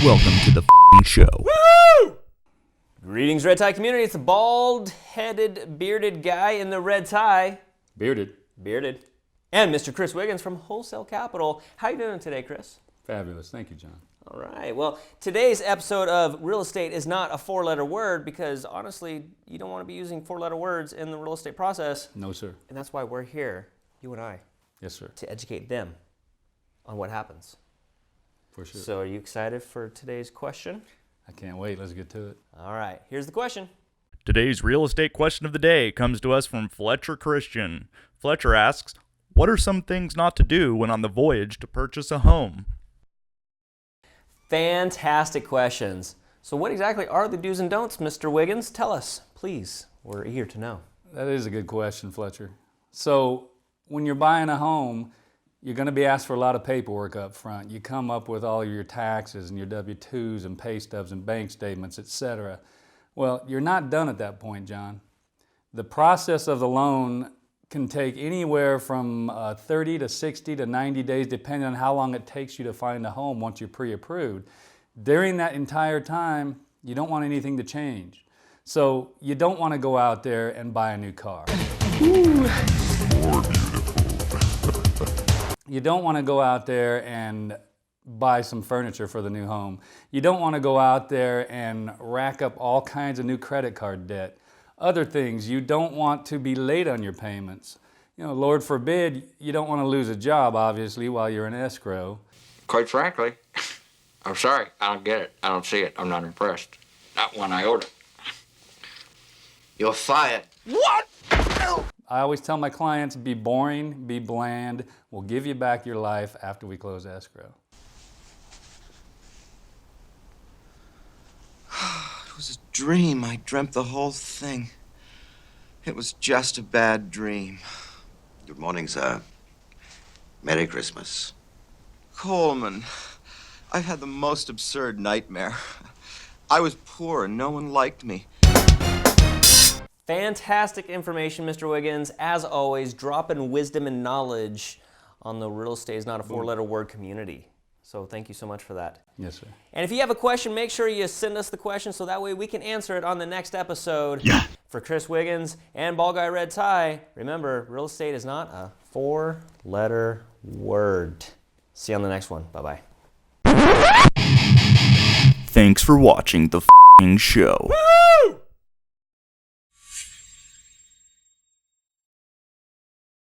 Welcome to the f***ing show. Woo! Greetings, red tie community. It's a bald-headed, bearded guy in the red tie. Bearded. And Mr. Chris Wiggins from Wholesale Capital. How you doing today, Chris? Fabulous. Thank you, John. All right. Well, today's episode of Real Estate is not a four-letter word because, honestly, you don't want to be using four-letter words in the real estate process. No, sir. And that's why we're here, you and I, Yes, sir. to educate them on what happens. For sure. So are you excited for today's question? I can't wait. Let's get to it. All right. Here's the question. Today's real estate question of the day comes to us from Fletcher Christian. Fletcher asks, what are some things not to do when on the voyage to purchase a home? Fantastic questions. So what exactly are the do's and don'ts, Mr. Wiggins? Tell us, please. We're eager to know. That is a good question, Fletcher. So when you're buying a home, you're going to be asked for a lot of paperwork up front. You come up with all your taxes and your W-2s and pay stubs and bank statements, etc. Well, you're not done at that point, John. The process of the loan can take anywhere from 30 to 60 to 90 days, depending on how long it takes you to find a home once you're pre-approved. During that entire time, you don't want anything to change. So you don't want to go out there and buy a new car. You don't want to go out there and buy some furniture for the new home. You don't want to go out there and rack up all kinds of new credit card debt. Other things, you don't want to be late on your payments. You know, Lord forbid, you don't want to lose a job, obviously, while you're in escrow. Quite frankly, I'm sorry. I don't get it. I don't see it. I'm not impressed. Not one iota. You're fired. What? I always tell my clients, be boring, be bland. We'll give you back your life after we close escrow. It was a dream. I dreamt the whole thing. It was just a bad dream. Good morning, sir. Merry Christmas. Coleman, I've had the most absurd nightmare. I was poor and no one liked me. Fantastic information, Mr. Wiggins. As always, dropping wisdom and knowledge on the real estate is not a four-letter word community. So thank you so much for that. Yes, sir. And if you have a question, make sure you send us the question so that way we can answer it on the next episode. Yeah. For Chris Wiggins and Ball Guy Red Tie, remember, real estate is not a four-letter word. See you on the next one. Bye-bye. Thanks for watching the f***ing show. Woo!